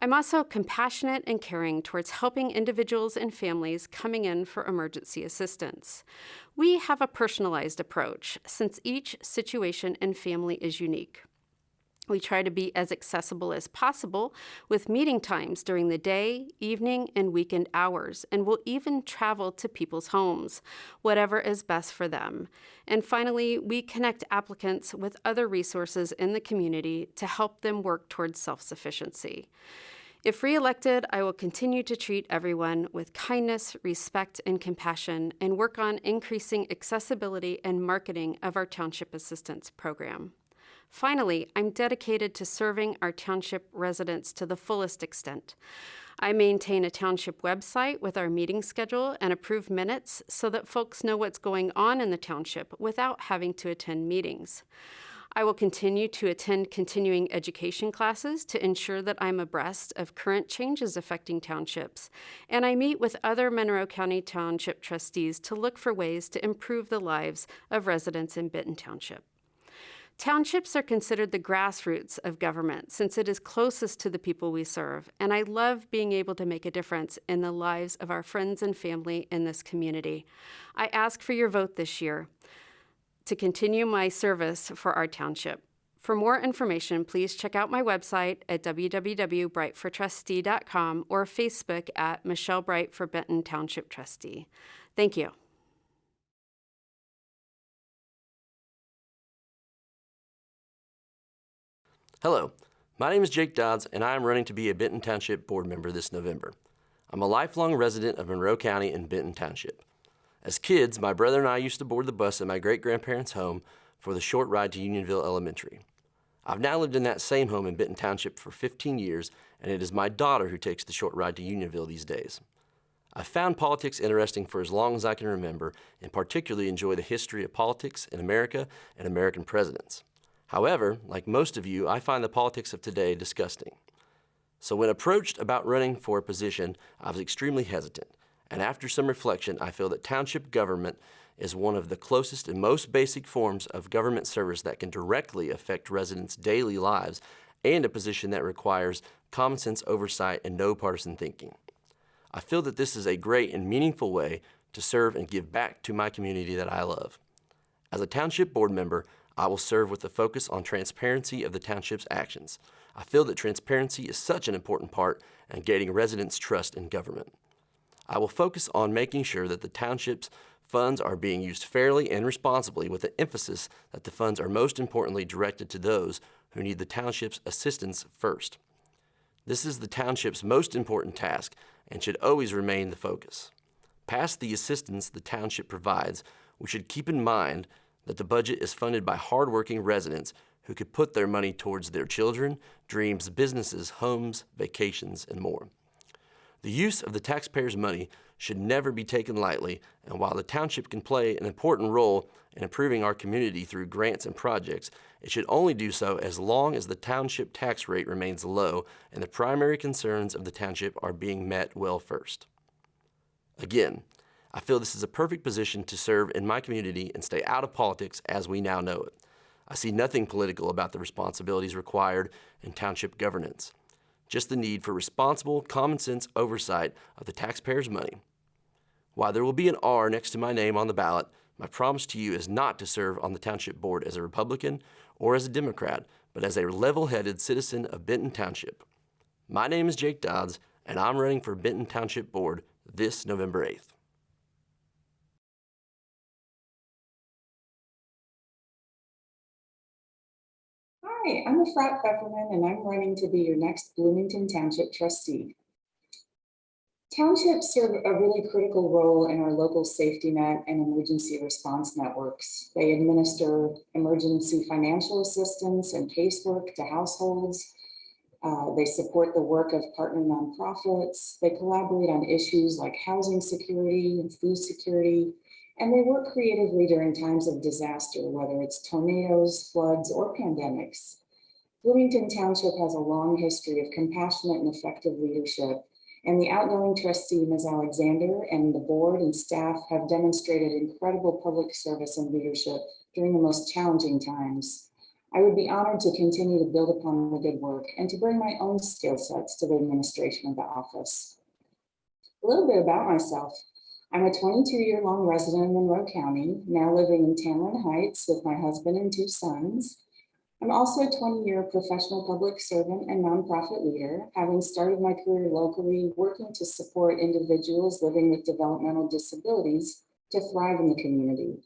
S13: I'm also compassionate and caring towards helping individuals and families coming in for emergency assistance. We have a personalized approach since each situation and family is unique. We try to be as accessible as possible with meeting times during the day, evening, and weekend hours, and will even travel to people's homes, whatever is best for them. And finally, we connect applicants with other resources in the community to help them work towards self-sufficiency. If re-elected, I will continue to treat everyone with kindness, respect, and compassion, and work on increasing accessibility and marketing of our Township Assistance Program. Finally, I'm dedicated to serving our township residents to the fullest extent. I maintain a township website with our meeting schedule and approved minutes so that folks know what's going on in the township without having to attend meetings. I will continue to attend continuing education classes to ensure that I'm abreast of current changes affecting townships, and I meet with other Monroe County Township trustees to look for ways to improve the lives of residents in Benton Township. Townships are considered the grassroots of government since it is closest to the people we serve, and I love being able to make a difference in the lives of our friends and family in this community. I ask for your vote this year to continue my service for our township. For more information, please check out my website at www.brightfortrustee.com or Facebook at Michelle Bright for Benton Township Trustee. Thank you.
S14: Hello, my name is Jake Dodds, and I am running to be a Benton Township board member this November. I'm a lifelong resident of Monroe County and Benton Township. As kids, my brother and I used to board the bus at my great-grandparents' home for the short ride to Unionville Elementary. I've now lived in that same home in Benton Township for 15 years, and it is my daughter who takes the short ride to Unionville these days. I've found politics interesting for as long as I can remember, and particularly enjoy the history of politics in America and American presidents. However, like most of you, I find the politics of today disgusting. So when approached about running for a position, I was extremely hesitant. And after some reflection, I feel that township government is one of the closest and most basic forms of government service that can directly affect residents' daily lives, and a position that requires common sense oversight and no partisan thinking. I feel that this is a great and meaningful way to serve and give back to my community that I love. As a township board member, I will serve with a focus on transparency of the township's actions. I feel that transparency is such an important part in gaining residents' trust in government. I will focus on making sure that the township's funds are being used fairly and responsibly, with an emphasis that the funds are most importantly directed to those who need the township's assistance first. This is the township's most important task and should always remain the focus. Past the assistance the township provides, we should keep in mind that the budget is funded by hardworking residents who could put their money towards their children, dreams, businesses, homes, vacations, and more. The use of the taxpayers' money should never be taken lightly, and while the township can play an important role in improving our community through grants and projects, it should only do so as long as the township tax rate remains low and the primary concerns of the township are being met well first. Again, I feel this is a perfect position to serve in my community and stay out of politics as we now know it. I see nothing political about the responsibilities required in township governance, just the need for responsible, common sense oversight of the taxpayers' money. While there will be an R next to my name on the ballot, my promise to you is not to serve on the township board as a Republican or as a Democrat, but as a level-headed citizen of Benton Township. My name is Jake Dodds, and I'm running for Benton Township Board this November 8th.
S15: Hi, I'm Efrat Pfefferman, and I'm running to be your next Bloomington Township trustee. Townships serve a really critical role in our local safety net and emergency response networks. They administer emergency financial assistance and casework to households. They support the work of partner nonprofits. They collaborate on issues like housing security and food security, And they work creatively during times of disaster, whether it's tornadoes, floods, or pandemics. Bloomington Township has a long history of compassionate and effective leadership, and the outgoing trustee, Ms. Alexander, and the board and staff have demonstrated incredible public service and leadership during the most challenging times. I would be honored to continue to build upon the good work and to bring my own skill sets to the administration of the office. A little bit about myself. I'm a 22-year-long resident of Monroe County, now living in Tamarind Heights with my husband and 2 sons. I'm also a 20-year professional public servant and nonprofit leader, having started my career locally, working to support individuals living with developmental disabilities to thrive in the community.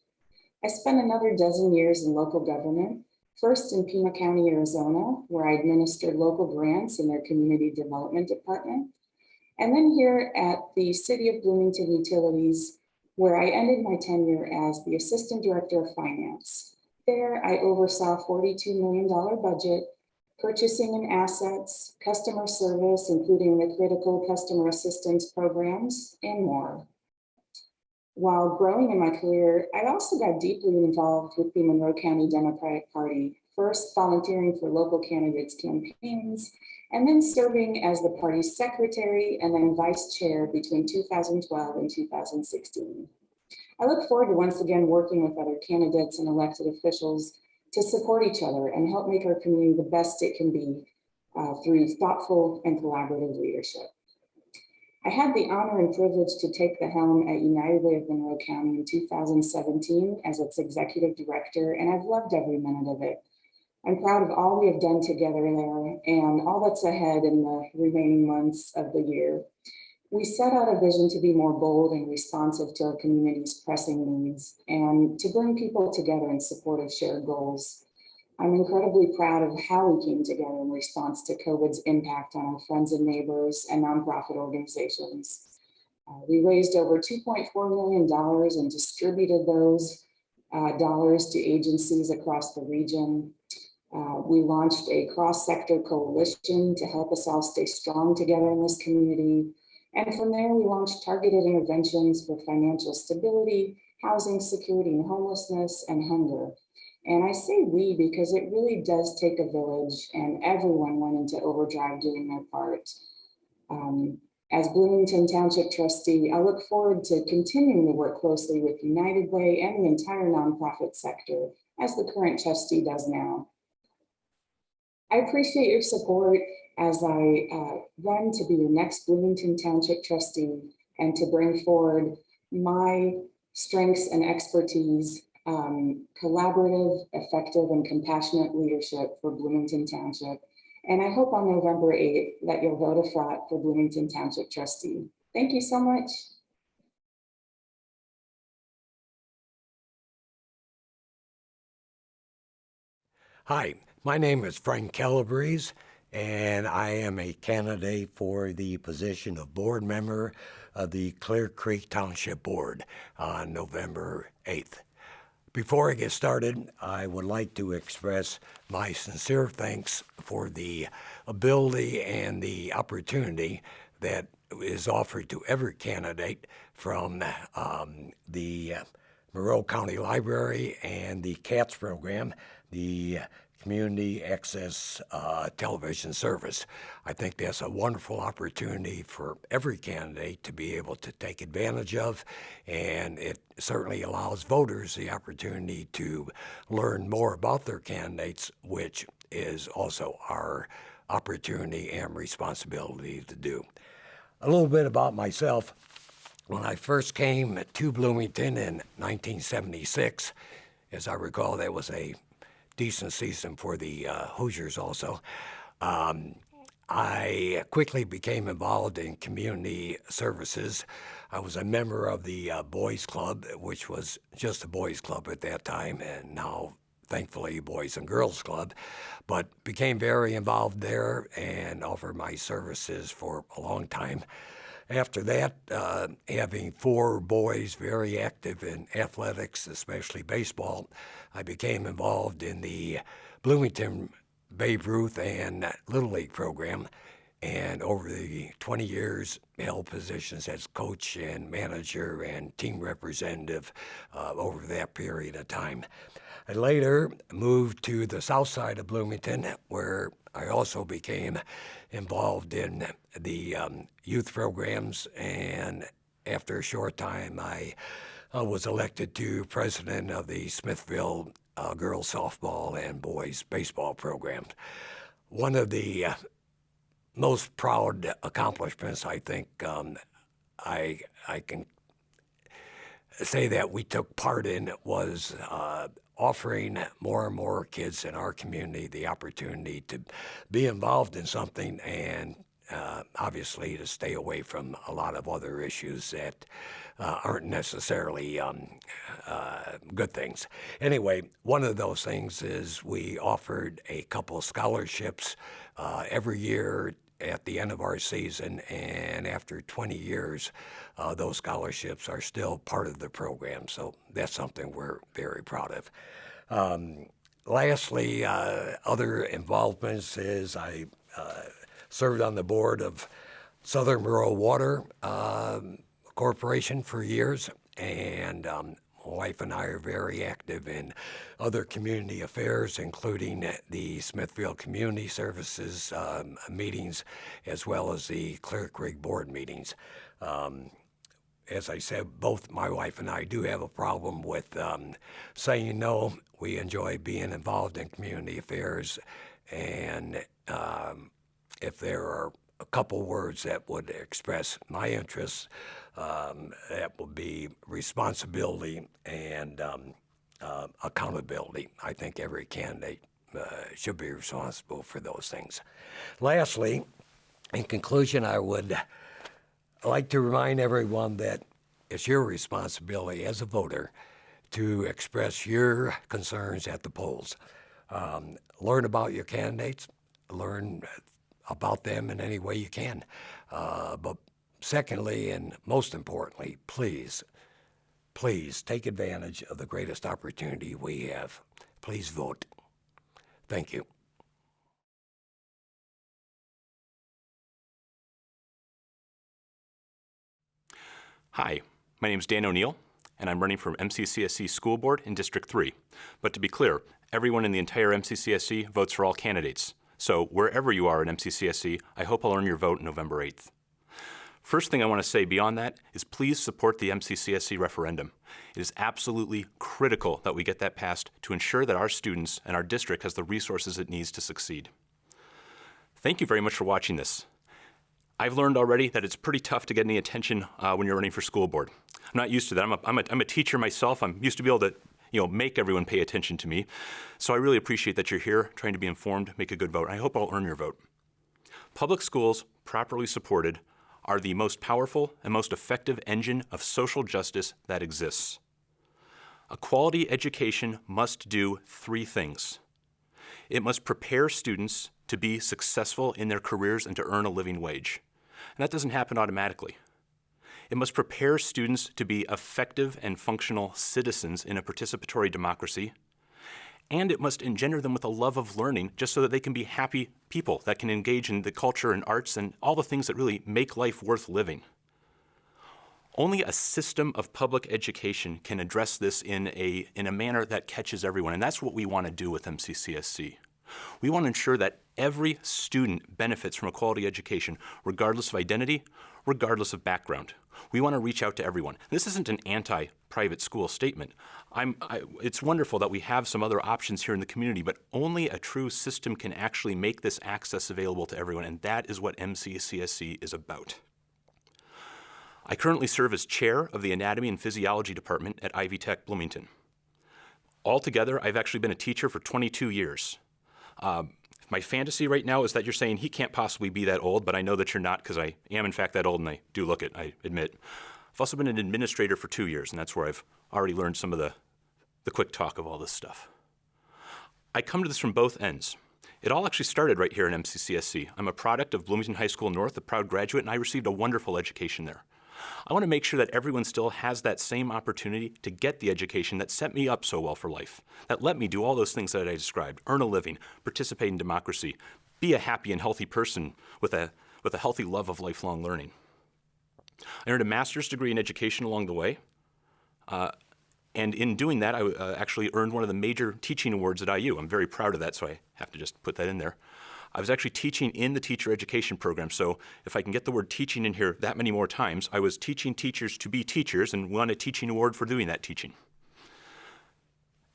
S15: I spent another dozen years in local government, first in Pima County, Arizona, where I administered local grants in their community development department, and then here at the City of Bloomington Utilities, where I ended my tenure as the Assistant Director of Finance. There, I oversaw a $42 million budget, purchasing and assets, customer service, including the critical customer assistance programs, and more. While growing in my career, I also got deeply involved with the Monroe County Democratic Party, first volunteering for local candidates' campaigns, and then serving as the party's secretary and then vice chair between 2012 and 2016. I look forward to once again working with other candidates and elected officials to support each other and help make our community the best it can be through thoughtful and collaborative leadership. I had the honor and privilege to take the helm at United Way of Monroe County in 2017 as its executive director, and I've loved every minute of it. I'm proud of all we have done together there and all that's ahead in the remaining months of the year. We set out a vision to be more bold and responsive to our community's pressing needs and to bring people together in support of shared goals. I'm incredibly proud of how we came together in response to COVID's impact on our friends and neighbors and nonprofit organizations. We raised over $2.4 million and distributed those dollars to agencies across the region. We launched a cross-sector coalition to help us all stay strong together in this community. And from there, we launched targeted interventions for financial stability, housing security and homelessness, and hunger. And I say we because it really does take a village, and everyone went into overdrive doing their part. As Bloomington Township trustee, I look forward to continuing to work closely with United Way and the entire nonprofit sector, as the current trustee does now. I appreciate your support as I run to be your next Bloomington Township trustee and to bring forward my strengths and expertise, collaborative, effective, and compassionate leadership for Bloomington Township. And I hope on November 8th that you'll vote a fraught for Bloomington Township trustee. Thank you so much.
S16: Hi, my name is Frank Calabrese, and I am a candidate for the position of board member of the Clear Creek Township Board on November 8th. Before I get started, I would like to express my sincere thanks for the ability and the opportunity that is offered to every candidate from the Monroe County Library and the CATS program, the Community Access Television Service. I think that's a wonderful opportunity for every candidate to be able to take advantage of, and it certainly allows voters the opportunity to learn more about their candidates, which is also our opportunity and responsibility to do. A little bit about myself. When I first came to Bloomington in 1976, as I recall, that was a decent season for the Hoosiers also. I quickly became involved in community services. I was a member of the Boys Club, which was just a boys club at that time, and now thankfully Boys and Girls Club, but became very involved there and offered my services for a long time. After that, having 4 boys very active in athletics, especially baseball, I became involved in the Bloomington Babe Ruth and Little League program. and over the 20 years held positions as coach and manager and team representative over that period of time. I later moved to the south side of Bloomington, where I also became involved in the youth programs, and after a short time I was elected to president of the Smithville girls softball and boys baseball programs. One of the most proud accomplishments I think I can say that we took part in was offering more and more kids in our community the opportunity to be involved in something and obviously to stay away from a lot of other issues that aren't necessarily good things. Anyway, one of those things is we offered a couple scholarships every year at the end of our season, and after 20 years, those scholarships are still part of the program, so that's something we're very proud of. Lastly, other involvements is I served on the board of Southern Rural Water Corporation for years, and my wife and I are very active in other community affairs, including the Smithfield Community Services meetings, as well as the Clear Creek Board meetings. As I said, both my wife and I do have a problem with saying no. We enjoy being involved in community affairs, and if there are a couple words that would express my interests, that would be responsibility and accountability. I think every candidate should be responsible for those things. Lastly, in conclusion, I would like to remind everyone that it's your responsibility as a voter to express your concerns at the polls. Learn about your candidates, learn about them in any way you can. But secondly, and most importantly, please take advantage of the greatest opportunity we have. Please vote. Thank you.
S17: Hi, my name is Dan O'Neill, and I'm running for MCCSC School Board in District 3. But to be clear, everyone in the entire MCCSC votes for all candidates. So wherever you are in MCCSC, I hope I'll earn your vote November 8th. First thing I want to say beyond that is please support the MCCSC referendum. It is absolutely critical that we get that passed to ensure that our students and our district has the resources it needs to succeed. Thank you very much for watching this. I've learned already that it's pretty tough to get any attention when you're running for school board. I'm not used to that. I'm a teacher myself. I'm used to be able to make everyone pay attention to me. So I really appreciate that you're here trying to be informed, make a good vote. I hope I'll earn your vote. Public schools, properly supported, are the most powerful and most effective engine of social justice that exists. A quality education must do three things. It must prepare students to be successful in their careers and to earn a living wage. And that doesn't happen automatically. It must prepare students to be effective and functional citizens in a participatory democracy. And it must engender them with a love of learning just so that they can be happy people that can engage in the culture and arts and all the things that really make life worth living. Only a system of public education can address this in a manner that catches everyone, and that's what we want to do with MCCSC. We want to ensure that every student benefits from a quality education, regardless of identity, regardless of background. We want to reach out to everyone. This isn't an anti-private school statement. It's wonderful that we have some other options here in the community, but only a true system can actually make this access available to everyone, and that is what MCCSC is about. I currently serve as chair of the Anatomy and Physiology Department at Ivy Tech Bloomington. Altogether, I've actually been a teacher for 22 years. My fantasy right now is that you're saying he can't possibly be that old, but I know that you're not because I am in fact that old and I do look it, I admit. I've also been an administrator for 2 years, and that's where I've already learned some of the quick talk of all this stuff. I come to this from both ends. It all actually started right here in MCCSC. I'm a product of Bloomington High School North, a proud graduate, and I received a wonderful education there. I want to make sure that everyone still has that same opportunity to get the education that set me up so well for life, that let me do all those things that I described, earn a living, participate in democracy, be a happy and healthy person with with a healthy love of lifelong learning. I earned a master's degree in education along the way. And in doing that, I actually earned one of the major teaching awards at IU. I'm very proud of that, so I have to just put that in there. I was actually teaching in the teacher education program, so if I can get the word teaching in here that many more times, I was teaching teachers to be teachers and won a teaching award for doing that teaching.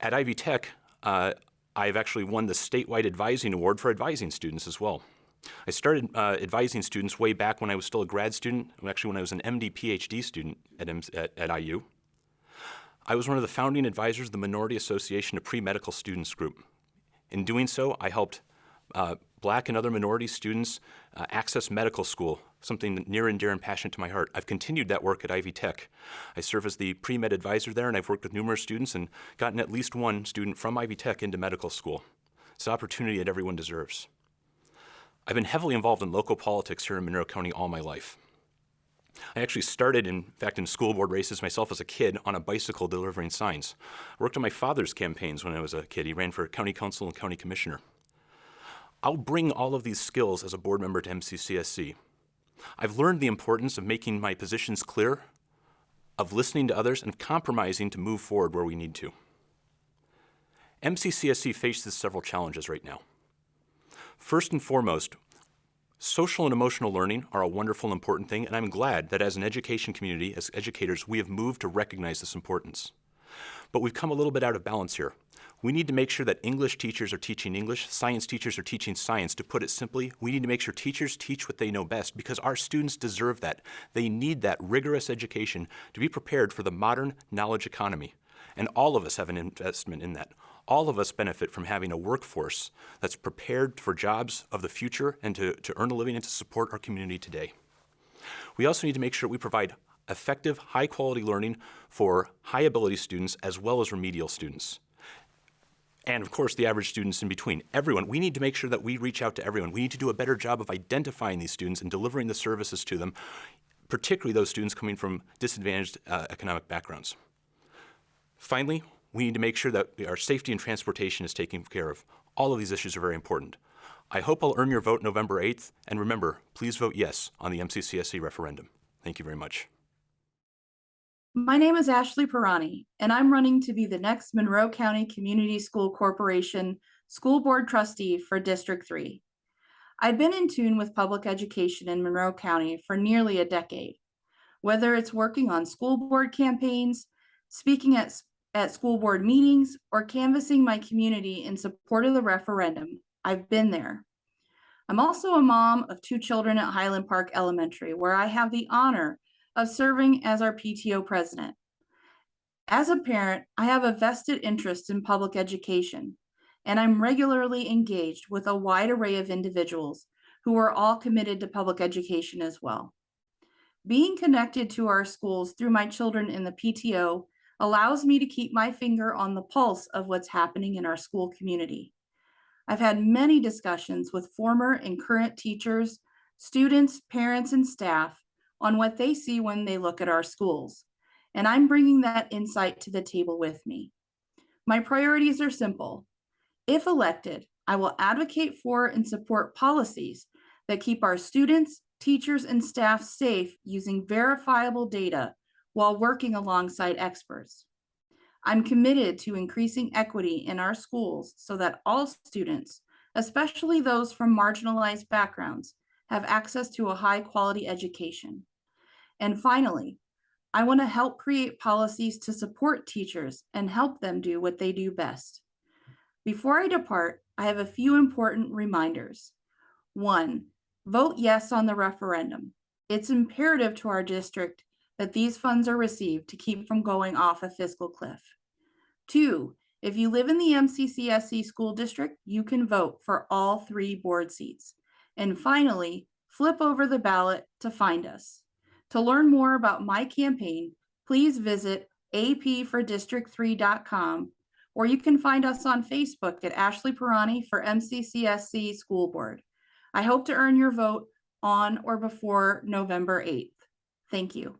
S17: At Ivy Tech, I've actually won the statewide advising award for advising students as well. I started advising students way back when I was still a grad student, actually when I was an MD PhD student at IU. I was one of the founding advisors of the Minority Association of Pre-Medical Students Group. In doing so, I helped Black and other minority students access medical school, something near and dear and passionate to my heart. I've continued that work at Ivy Tech. I serve as the pre-med advisor there, and I've worked with numerous students and gotten at least one student from Ivy Tech into medical school. It's an opportunity that everyone deserves. I've been heavily involved in local politics here in Monroe County all my life. I actually started, in fact, in school board races myself as a kid on a bicycle delivering signs. I worked on my father's campaigns when I was a kid. He ran for county council and county commissioner. I'll bring all of these skills as a board member to MCCSC. I've learned the importance of making my positions clear, of listening to others, and compromising to move forward where we need to. MCCSC faces several challenges right now. First and foremost, social and emotional learning are a wonderful, important thing, and I'm glad that as an education community, as educators, we have moved to recognize this importance. But we've come a little bit out of balance here. We need to make sure that English teachers are teaching English, science teachers are teaching science. To put it simply, we need to make sure teachers teach what they know best because our students deserve that. They need that rigorous education to be prepared for the modern knowledge economy. And all of us have an investment in that. All of us benefit from having a workforce that's prepared for jobs of the future and to earn a living and to support our community today. We also need to make sure we provide effective, high-quality learning for high-ability students as well as remedial students. And of course, the average students in between. Everyone, we need to make sure that we reach out to everyone. We need to do a better job of identifying these students and delivering the services to them, particularly those students coming from disadvantaged economic backgrounds. Finally, we need to make sure that our safety and transportation is taken care of. All of these issues are very important. I hope I'll earn your vote November 8th, and remember, please vote yes on the MCCSC referendum. Thank you very much.
S18: My name is Ashley Pirani, and I'm running to be the next Monroe County Community School Corporation School Board Trustee for District 3. I've been in tune with public education in Monroe County for nearly a decade. Whether it's working on school board campaigns, speaking at school board meetings, or canvassing my community in support of the referendum, I've been there. I'm also a mom of 2 children at Highland Park Elementary, where I have the honor of serving as our PTO president. As a parent, I have a vested interest in public education, and I'm regularly engaged with a wide array of individuals who are all committed to public education as well. Being connected to our schools through my children in the PTO allows me to keep my finger on the pulse of what's happening in our school community. I've had many discussions with former and current teachers, students, parents, and staff on what they see when they look at our schools, and I'm bringing that insight to the table with me. My priorities are simple. If elected, I will advocate for and support policies that keep our students, teachers, and staff safe using verifiable data while working alongside experts. I'm committed to increasing equity in our schools so that all students, especially those from marginalized backgrounds, have access to a high-quality education. And finally, I want to help create policies to support teachers and help them do what they do best. Before I depart, I have a few important reminders. 1, vote yes on the referendum. It's imperative to our district that these funds are received to keep from going off a fiscal cliff. 2, if you live in the MCCSC school district, you can vote for all 3 board seats. And finally, flip over the ballot to find us. To learn more about my campaign, please visit apfordistrict3.com, or you can find us on Facebook at Ashley Pirani for MCCSC School Board. I hope to earn your vote on or before November 8th. Thank you.